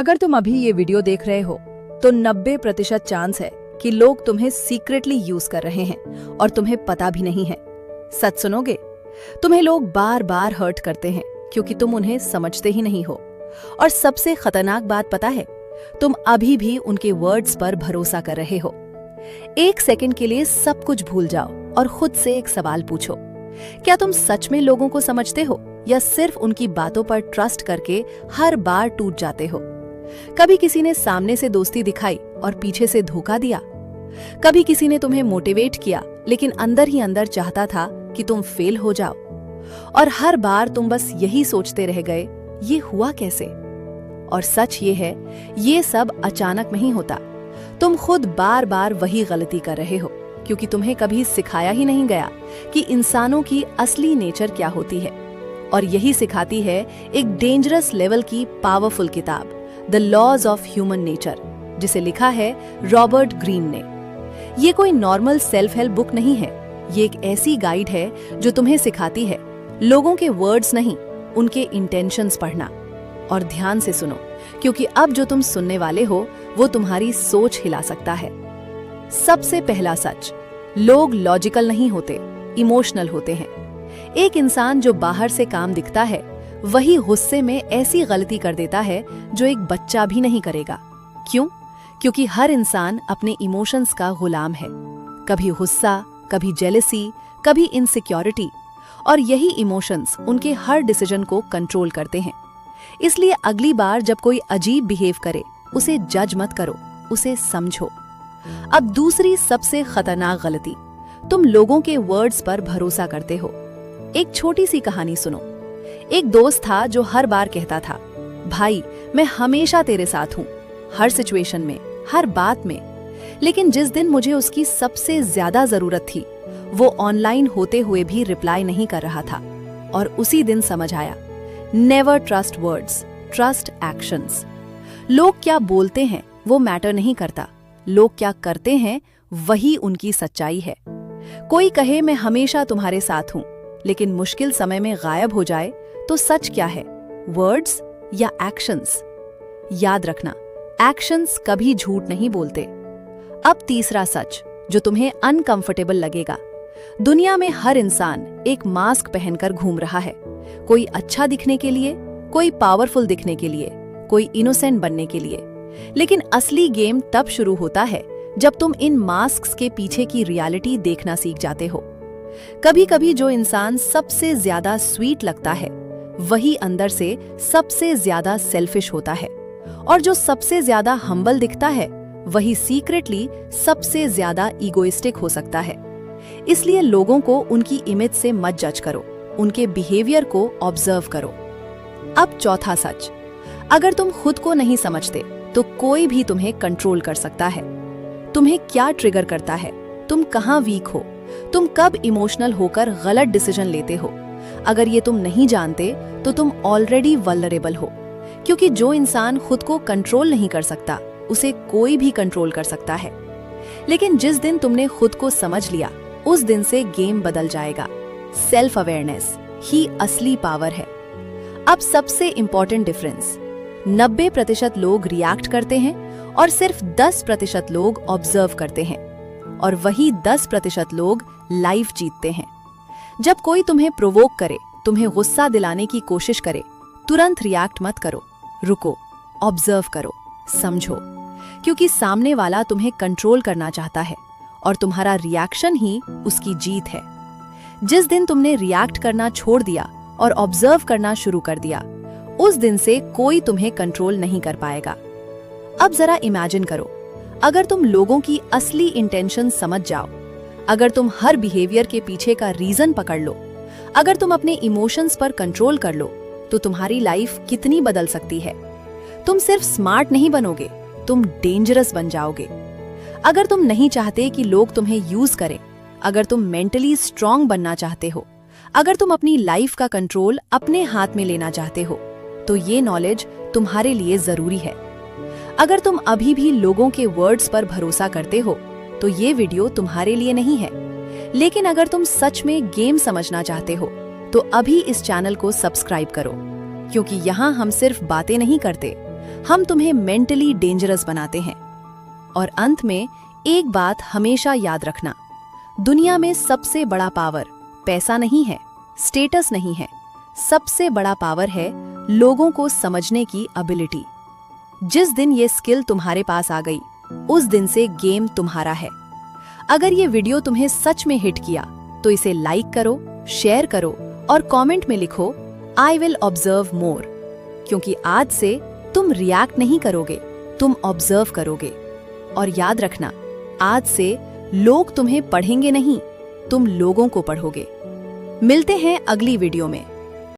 अगर तुम अभी ये वीडियो देख रहे हो तो 90% चांस है कि लोग तुम्हें सीक्रेटली यूज कर रहे हैं और तुम्हें पता भी नहीं है। सच सुनोगे, तुम्हें लोग बार बार हर्ट करते हैं क्योंकि तुम उन्हें समझते ही नहीं हो। और सबसे खतरनाक बात पता है, तुम अभी भी उनके वर्ड्स पर भरोसा कर रहे हो। एक सेकंड के लिए सब कुछ भूल जाओ और खुद से एक सवाल पूछो, क्या तुम सच में लोगों को समझते हो या सिर्फ उनकी बातों पर ट्रस्ट करके हर बार टूट जाते हो? कभी किसी ने सामने से दोस्ती दिखाई और पीछे से धोखा दिया। कभी किसी ने तुम्हें मोटिवेट किया लेकिन अंदर ही अंदर चाहता था कि तुम फेल हो जाओ। और हर बार तुम बस यही सोचते रह गए, ये हुआ कैसे? और सच ये है, ये सब अचानक नहीं होता। तुम खुद बार बार वही गलती कर रहे हो क्योंकि तुम्हें कभी सिखाया ही नहीं गया कि इंसानों की असली नेचर क्या होती है। और यही सिखाती है एक डेंजरस लेवल की पावरफुल किताब, the laws of human nature, जिसे लिखा है रॉबर्ट ग्रीन ने। ये कोई नॉर्मल सेल्फ हेल्प बुक नहीं है, ये एक ऐसी गाइड है जो तुम्हें सिखाती है लोगों के वर्ड्स नहीं, उनके इंटेंशंस पढ़ना। और ध्यान से सुनो, क्योंकि अब जो तुम सुनने वाले हो वो तुम्हारी सोच हिला सकता है। सबसे पहला सच, लोग लॉजिकल नहीं होते, इमोशनल होते हैं। एक इंसान जो बाहर से काम दिखता है वही गुस्से में ऐसी गलती कर देता है जो एक बच्चा भी नहीं करेगा। क्यों? क्योंकि हर इंसान अपने इमोशंस का गुलाम है। कभी गुस्सा, कभी जेलसी, कभी इनसिक्योरिटी। और यही इमोशंस उनके हर डिसीजन को कंट्रोल करते हैं। इसलिए अगली बार जब कोई अजीब बिहेव करे, उसे जज मत करो, उसे समझो। अब दूसरी सबसे खतरनाक गलती, तुम लोगों के वर्ड्स पर भरोसा करते हो। एक छोटी सी कहानी सुनो। एक दोस्त था जो हर बार कहता था, भाई मैं हमेशा तेरे साथ हूँ, हर सिचुएशन में, हर बात में। लेकिन जिस दिन मुझे उसकी सबसे ज्यादा जरूरत थी, वो ऑनलाइन होते हुए भी रिप्लाई नहीं कर रहा था। और उसी दिन समझ आया, never trust words, trust actions. लोग क्या बोलते हैं वो मैटर नहीं करता, लोग क्या करते हैं वही उनकी सच्चाई है। कोई कहे मैं हमेशा तुम्हारे साथ हूं, लेकिन मुश्किल समय में गायब हो जाए तो सच क्या है, वर्ड्स या एक्शंस? याद रखना, एक्शंस कभी झूठ नहीं बोलते। अब तीसरा सच जो तुम्हें अनकंफर्टेबल लगेगा, दुनिया में हर इंसान एक मास्क पहनकर घूम रहा है। कोई अच्छा दिखने के लिए, कोई पावरफुल दिखने के लिए, कोई इनोसेंट बनने के लिए। लेकिन असली गेम तब शुरू होता है जब तुम इन मास्क्स के पीछे की रियलिटी देखना सीख जाते हो। कभी कभी जो इंसान सबसे ज्यादा स्वीट लगता है वही अंदर से सबसे ज्यादा सेल्फिश होता है। और जो सबसे ज्यादा हम्बल दिखता है वही सीक्रेटली सबसे ज्यादा ईगोइस्टिक हो सकता है। इसलिए लोगों को उनकी इमेज से मत जज करो, उनके बिहेवियर को ऑब्जर्व करो। अब चौथा सच, अगर तुम खुद को नहीं समझते तो कोई भी तुम्हें कंट्रोल कर सकता है। तुम्हें क्या ट्रिगर करता है, तुम कहाँ वीक हो, तुम कब इमोशनल होकर गलत डिसीजन लेते हो, अगर ये तुम नहीं जानते तो तुम ऑलरेडी वल्नरेबल हो। क्योंकि जो इंसान खुद को कंट्रोल नहीं कर सकता उसे कोई भी कंट्रोल कर सकता है। लेकिन जिस दिन तुमने खुद को समझ लिया, उस दिन से गेम बदल जाएगा। सेल्फ अवेयरनेस ही असली पावर है। अब सबसे इंपॉर्टेंट डिफरेंस, 90% लोग रिएक्ट करते हैं और सिर्फ 10% लोग ऑब्जर्व करते हैं। और वही 10% लोग लाइफ जीतते हैं। जब कोई तुम्हें प्रोवोक करे, तुम्हें गुस्सा दिलाने की कोशिश करे, तुरंत रिएक्ट मत करो, रुको, ऑब्जर्व करो, समझो। क्योंकि सामने वाला तुम्हें कंट्रोल करना चाहता है और तुम्हारा रिएक्शन ही उसकी जीत है। जिस दिन तुमने रिएक्ट करना छोड़ दिया और ऑब्जर्व करना शुरू कर दिया, उस दिन से कोई तुम्हें कंट्रोल नहीं कर पाएगा। अब जरा इमेजिन करो, अगर तुम लोगों की असली इंटेंशन समझ जाओ, अगर तुम हर बिहेवियर के पीछे का रीजन पकड़ लो, अगर तुम अपने इमोशंस पर कंट्रोल कर लो, तो तुम्हारी लाइफ कितनी बदल सकती है। तुम सिर्फ स्मार्ट नहीं बनोगे, तुम डेंजरस बन जाओगे। अगर तुम नहीं चाहते कि लोग तुम्हें यूज करें, अगर तुम मेंटली स्ट्रांग बनना चाहते हो, अगर तुम अपनी लाइफ का कंट्रोल अपने हाथ में लेना चाहते हो, तो ये नॉलेज तुम्हारे लिए जरूरी है। अगर तुम अभी भी लोगों के वर्ड्स पर भरोसा करते हो, तो ये वीडियो तुम्हारे लिए नहीं है। लेकिन अगर तुम सच में गेम समझना चाहते हो, तो अभी इस चैनल को सब्सक्राइब करो, क्योंकि यहाँ हम सिर्फ बातें नहीं करते, हम तुम्हें मेंटली डेंजरस बनाते हैं। और अंत में एक बात हमेशा याद रखना, दुनिया में सबसे बड़ा पावर पैसा नहीं है, स्टेटस नहीं है, सबसे बड़ा पावर है लोगों को समझने की एबिलिटी। जिस दिन ये स्किल तुम्हारे पास आ गई, उस दिन से गेम तुम्हारा है। अगर ये वीडियो तुम्हें सच में हिट किया तो इसे लाइक करो, शेयर करो और कमेंट में लिखो आई विल ऑब्जर्व मोर, क्योंकि आज से तुम रिएक्ट नहीं करोगे, तुम ऑब्जर्व करोगे। और याद रखना, आज से लोग तुम्हें पढ़ेंगे नहीं, तुम लोगों को पढ़ोगे। मिलते हैं अगली वीडियो में।